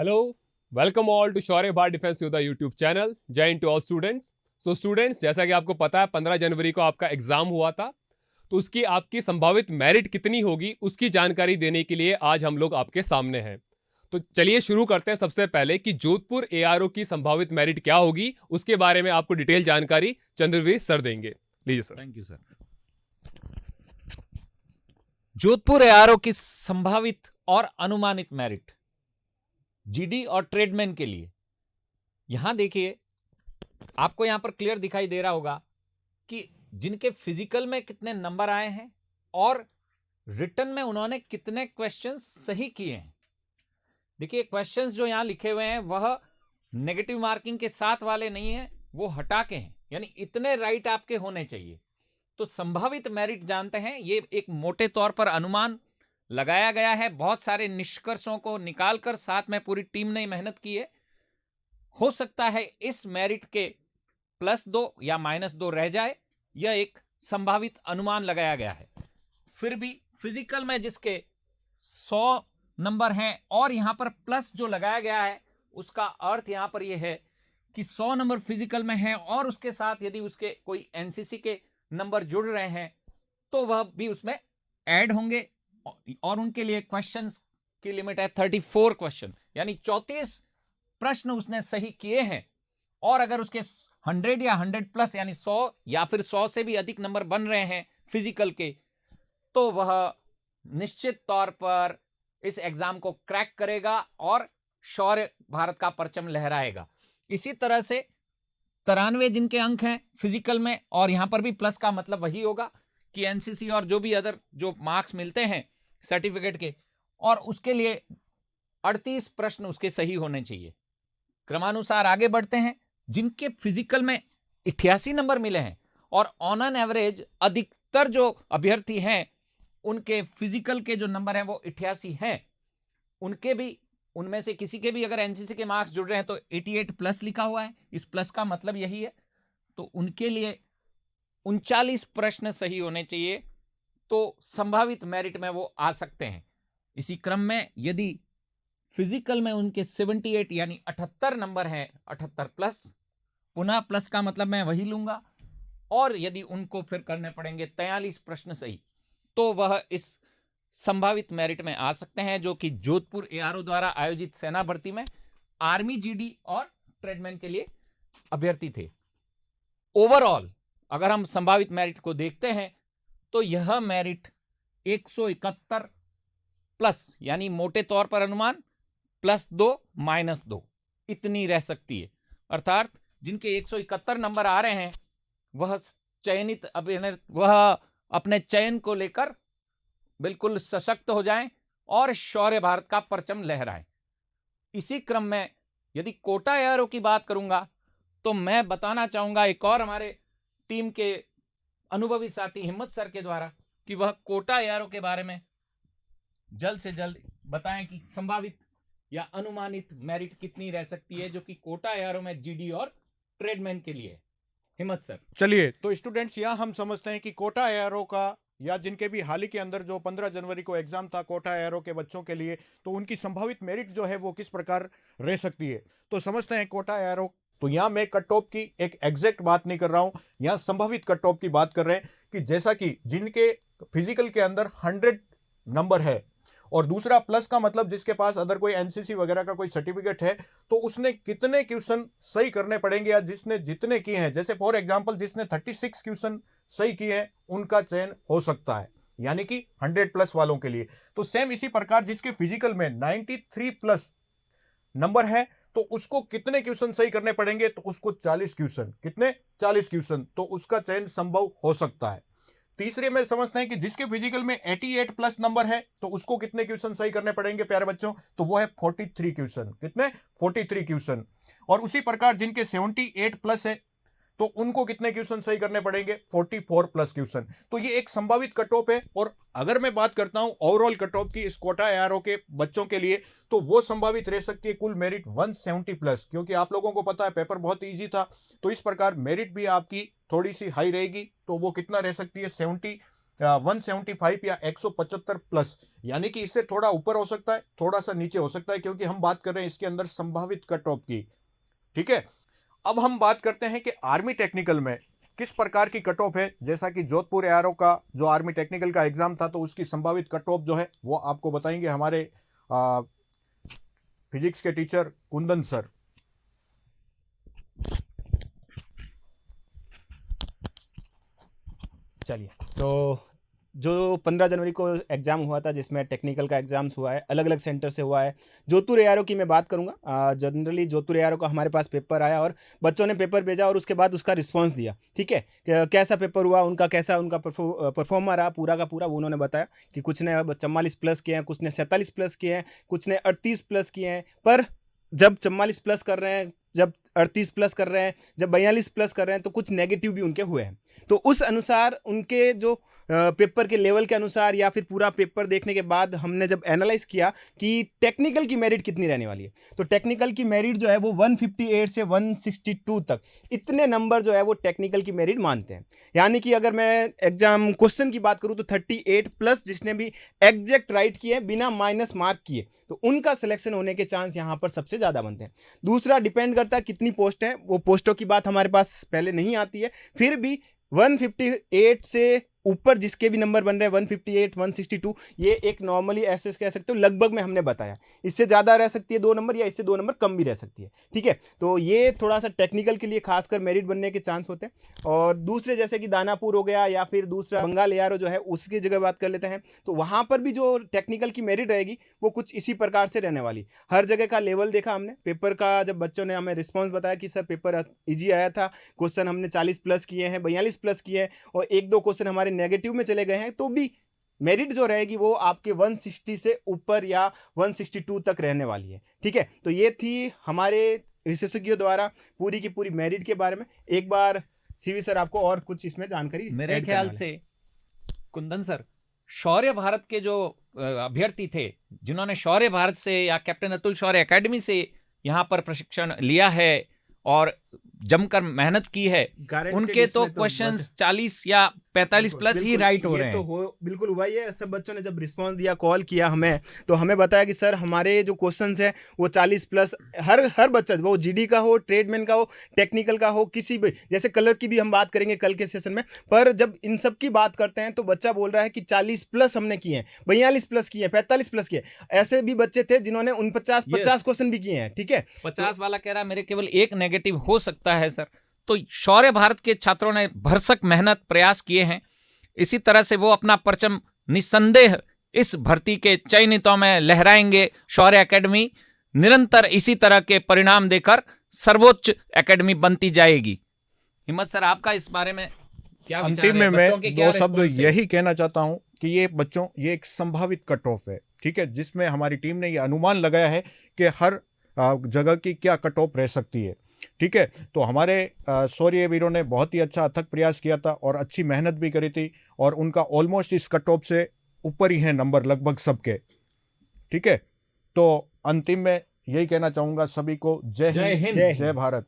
Hello, welcome all to Shaurya Bharat defence Yoddha YouTube channel. जय हिंद to all students. So students, जैसा कि आपको पता है 15 जनवरी को आपका एग्जाम हुआ था, तो उसकी आपकी संभावित मेरिट कितनी होगी उसकी जानकारी देने के लिए आज हम लोग आपके सामने हैं। तो चलिए शुरू करते हैं। सबसे पहले कि जोधपुर एआरओ की संभावित मेरिट क्या होगी उसके बारे में आपको डिटेल जानकारी चंद्रवीर सर देंगे। लीजिए sir. Thank you sir. Jodhpur ARO की संभावित और अनुमानित मेरिट जीडी और ट्रेडमैन के लिए यहां देखिए, आपको यहां पर क्लियर दिखाई दे रहा होगा कि जिनके फिजिकल में कितने नंबर आए हैं और रिटन में उन्होंने कितने क्वेश्चंस सही किए हैं। देखिए, क्वेश्चंस जो यहां लिखे हुए हैं वह नेगेटिव मार्किंग के साथ वाले नहीं है, वो हटा के हैं, यानी इतने राइट आपके होने चाहिए। तो संभावित मेरिट जानते हैं, ये एक मोटे तौर पर अनुमान लगाया गया है। बहुत सारे निष्कर्षों को निकालकर साथ में पूरी टीम ने मेहनत की है। हो सकता है इस मेरिट के +2 या -2 रह जाए, यह एक संभावित अनुमान लगाया गया है। फिर भी फिजिकल में जिसके 100 नंबर हैं और यहां पर प्लस जो लगाया गया है उसका अर्थ यहां पर यह है कि 100 नंबर फिजिकल में है और उसके साथ यदि उसके कोई एनसीसी के नंबर जुड़ रहे हैं तो वह भी उसमें ऐड होंगे और उनके लिए क्वेश्चंस की लिमिट है 34 क्वेश्चन, यानी 34 प्रश्न उसने सही किए हैं। और अगर उसके 100 या 100+ यानी 100 या फिर 100 से भी अधिक नंबर बन रहे हैं फिजिकल के, तो वह निश्चित तौर पर इस एग्जाम को क्रैक करेगा और शौर्य भारत का परचम लहराएगा। इसी तरह से 93 जिनके अंक हैं फिजिकल में, और यहां पर भी प्लस का मतलब वही होगा कि एनसीसी और जो भी अदर जो मार्क्स मिलते हैं सर्टिफिकेट के, और उसके लिए 38 प्रश्न उसके सही होने चाहिए। क्रमानुसार आगे बढ़ते हैं। जिनके फिजिकल में 88 नंबर मिले हैं और ऑन एन एवरेज अधिकतर जो अभ्यर्थी हैं उनके फिजिकल के जो नंबर हैं वो 88 हैं, उनके भी उनमें से किसी के भी अगर एनसीसी के मार्क्स जुड़ रहे हैं तो 88+ लिखा हुआ है, इस प्लस का मतलब यही है। तो उनके लिए 39 प्रश्न सही होने चाहिए, तो संभावित मेरिट में वो आ सकते हैं। इसी क्रम में यदि फिजिकल में उनके 78 यानी 78 नंबर हैं, 78+, पुनः प्लस का मतलब मैं वही लूंगा, और यदि उनको फिर करने पड़ेंगे 43 प्रश्न सही, तो वह इस संभावित मेरिट में आ सकते हैं, जो कि जोधपुर एआरओ द्वारा आयोजित सेना भर्ती में आर्मी जीडी और ट्रेडमैन के लिए अभ्यर्थी थे। ओवरऑल अगर हम संभावित मेरिट को देखते हैं तो यह मेरिट 171+ यानी मोटे तौर पर अनुमान +2 -2 इतनी रह सकती है। अर्थात जिनके 171 नंबर आ रहे हैं वह चयनित वह अपने चयन को लेकर बिल्कुल सशक्त हो जाएं और शौर्य भारत का परचम लहराएं। इसी क्रम में यदि कोटा एआरओ की बात करूंगा तो मैं बताना चाहूंगा एक और हमारे टीम के अनुभवी साथी हिम्मत सर के द्वारा कि वह कोटा एआरओ के बारे में जल्द से जल्द बताएं कि संभावित या अनुमानित मेरिट कितनी रह सकती है, जो कि कोटा एआरओ में जीडी और ट्रेडमैन के लिए। हिम्मत सर। चलिए, तो स्टूडेंट्स यहाँ हम समझते हैं कि कोटा एआरओ का या जिनके भी हाल ही के अंदर जो 15 जनवरी को एग्जाम था कोटा एआरओ के बच्चों के लिए, तो उनकी संभावित मेरिट जो है वो किस प्रकार रह सकती है। तो समझते हैं कोटा एआरओ। तो यहाँ मैं कट ऑफ की एक एग्जैक्ट बात नहीं कर रहा हूँ, यहाँ संभावित कट ऑफ की बात कर रहे हैं कि जैसा कि जिनके फिजिकल के अंदर 100 नंबर है और दूसरा प्लस का मतलब जिसके पास अदर कोई एनसीसी वगैरह का कोई सर्टिफिकेट है, तो उसने कितने क्वेश्चन सही करने पड़ेंगे, या जिसने जितने किए हैं, जैसे फॉर एग्जांपल जिसने 36 क्वेश्चन सही किए हैं उनका चयन हो सकता है, यानी कि 100+ वालों के लिए। तो सेम इसी प्रकार जिसके फिजिकल में 93+ नंबर है तो उसको कितने क्वेश्चन सही करने पड़ेंगे, तो उसको 40 क्वेश्चन, कितने 40 क्वेश्चन, तो उसका चयन संभव हो सकता है। तीसरे में समझते हैं कि जिसके फिजिकल में 88+ नंबर है तो उसको कितने क्वेश्चन सही करने पड़ेंगे प्यारे बच्चों, तो वो है 43 क्वेश्चन। कितने? 43 क्वेश्चन। और उसी प्रकार जिनके 78+ है तो उनको कितने क्वेश्चन सही करने पड़ेंगे, 44+ क्वेश्चन। तो ये एक संभावित कट ऑफ है। और अगर मैं बात करता हूं ओवरऑल कट ऑफ की इस कोटा एआरओ के बच्चों के लिए, तो वो संभावित रह सकती है कुल मेरिट 170+, क्योंकि आप लोगों को पता है पेपर बहुत ईजी था, तो इस प्रकार मेरिट भी आपकी थोड़ी सी हाई रहेगी। तो वो कितना रह सकती है, 70 175 या 175 प्लस, यानी कि इससे थोड़ा ऊपर हो सकता है, थोड़ा सा नीचे हो सकता है, क्योंकि हम बात कर रहे हैं इसके अंदर संभावित कट ऑफ की। ठीक है, अब हम बात करते हैं कि आर्मी टेक्निकल में किस प्रकार की कट ऑफ है। जैसा कि जोधपुर एआरओ का जो आर्मी टेक्निकल का एग्जाम था, तो उसकी संभावित कट ऑफ जो है वो आपको बताएंगे हमारे फिजिक्स के टीचर कुंदन सर। चलिए, तो जो 15 जनवरी को एग्ज़ाम हुआ था, जिसमें टेक्निकल का एग्ज़ाम्स हुआ है, अलग अलग सेंटर से हुआ है। जोधपुर एआरओ की मैं बात करूंगा। जनरली जोधपुर एआरओ का हमारे पास पेपर आया और बच्चों ने पेपर भेजा और उसके बाद उसका रिस्पांस दिया। ठीक है, कैसा पेपर हुआ उनका, कैसा उनका परफॉर्मा रहा, पूरा का पूरा उन्होंने बताया कि कुछ ने 44 प्लस किए हैं, कुछ ने 47 प्लस किए हैं, कुछ ने 38 प्लस किए हैं। पर जब 44 प्लस कर रहे हैं, जब 38 प्लस कर रहे हैं, जब 42 प्लस कर रहे हैं, तो कुछ नेगेटिव भी उनके हुए हैं। तो उस अनुसार उनके जो पेपर के लेवल के अनुसार या फिर पूरा पेपर देखने के बाद हमने जब एनालाइज किया कि टेक्निकल की मेरिट कितनी रहने वाली है, तो टेक्निकल की मेरिट जो है वो 158 से 162 तक, इतने नंबर जो है वो टेक्निकल की मेरिट मानते हैं। यानी कि अगर मैं एग्जाम क्वेश्चन की बात करूं तो 38 प्लस जिसने भी एग्जैक्ट राइट किए बिना माइनस मार्क किए, तो उनका सिलेक्शन होने के चांस यहाँ पर सबसे ज़्यादा बनते हैं। दूसरा डिपेंड करता है कितनी पोस्ट है, वो पोस्टों की बात हमारे पास पहले नहीं आती है। फिर भी 158 से ऊपर जिसके भी नंबर बन रहे हैं 158, 162, ये एक नॉर्मली ऐसे कह सकते हो लगभग में हमने बताया। इससे ज़्यादा रह सकती है 2 नंबर, या इससे 2 नंबर कम भी रह सकती है। ठीक है, तो ये थोड़ा सा टेक्निकल के लिए खासकर मेरिट बनने के चांस होते हैं। और दूसरे जैसे कि दानापुर हो गया या फिर दूसरा बंगाल एआरओ जो है, उसकी जगह बात कर लेते हैं, तो वहाँ पर भी जो टेक्निकल की मेरिट रहेगी वो कुछ इसी प्रकार से रहने वाली। हर जगह का लेवल देखा हमने, पेपर का जब बच्चों ने हमें रिस्पॉन्स बताया कि सर पेपर ईजी आया था, क्वेश्चन हमने 40 प्लस किए हैं, 42 प्लस किए हैं और 1-2 क्वेश्चन हमारे नेगेटिव में चले गए हैं, तो भी मेरिट जो रहेगी वो आपके 160 से ऊपर या 162 तक रहने वाली है। ठीक है, तो ये थी हमारे विशेषज्ञों द्वारा पूरी की पूरी मेरिट के बारे में। एक बार सीवी सर आपको और कुछ इसमें जानकारी मेरे ऐड ख्याल करने से कुंदन सर, शौर्य भारत के जो अभ्यर्थी थे, जिन्होंने शौर्य भारत से या कैप्टन अतुल शौर्य एकेडमी से यहाँ पर प्रशिक्षण लिया है और जमकर मेहनत की है, Guaranteed उनके तो इसमें क्वेश्चंस बस- 40 या 45 प्लस ही बिल्कुल, राइट हो ये रहे तो हैं। हो बिल्कुल हुआ। ये सब बच्चों ने जब रिस्पांस दिया, कॉल किया हमें, तो हमें बताया कि सर हमारे जो क्वेश्चंस है वो 40 प्लस, हर बच्चा, वो जीडी का हो, ट्रेडमैन का हो, टेक्निकल का हो, किसी भी, जैसे कलर की भी हम बात करेंगे कल के सेशन में, पर जब इन सब की बात करते हैं तो बच्चा बोल रहा है कि 40 प्लस हमने किए हैं, 42 प्लस किए हैं, 45 प्लस किए। ऐसे भी बच्चे थे जिन्होंने 49-50 क्वेश्चन भी किए हैं। ठीक है, 50 वाला कह रहा है मेरे केवल एक नेगेटिव हो सकता है सर। तो शौर्य भारत के छात्रों ने भरसक मेहनत प्रयास किए हैं, इसी तरह से वो अपना परचम निसंदेह इस भर्ती के चयनितों में लहराएंगे। शौर्य एकेडमी निरंतर इसी तरह के परिणाम देकर सर्वोच्च एकेडमी बनती जाएगी। हिम्मत सर, आपका इस बारे में क्या विचार अंतिम में है? मैं बच्चों के क्या 2 शब्द response थे? यही कहना चाहता हूं कि ये एक संभावित कट ऑफ है। ठीक है, जिसमें हमारी टीम ने ये अनुमान लगाया है कि हर जगह की क्या कट ऑफ रह सकती है। ठीक है, तो हमारे शौर्य वीरों ने बहुत ही अच्छा अथक प्रयास किया था और अच्छी मेहनत भी करी थी, और उनका ऑलमोस्ट इस कट ऑफ से ऊपर ही है नंबर लगभग सबके। ठीक है, तो अंतिम में यही कहना चाहूंगा सभी को, जय हिंद, जय जय भारत।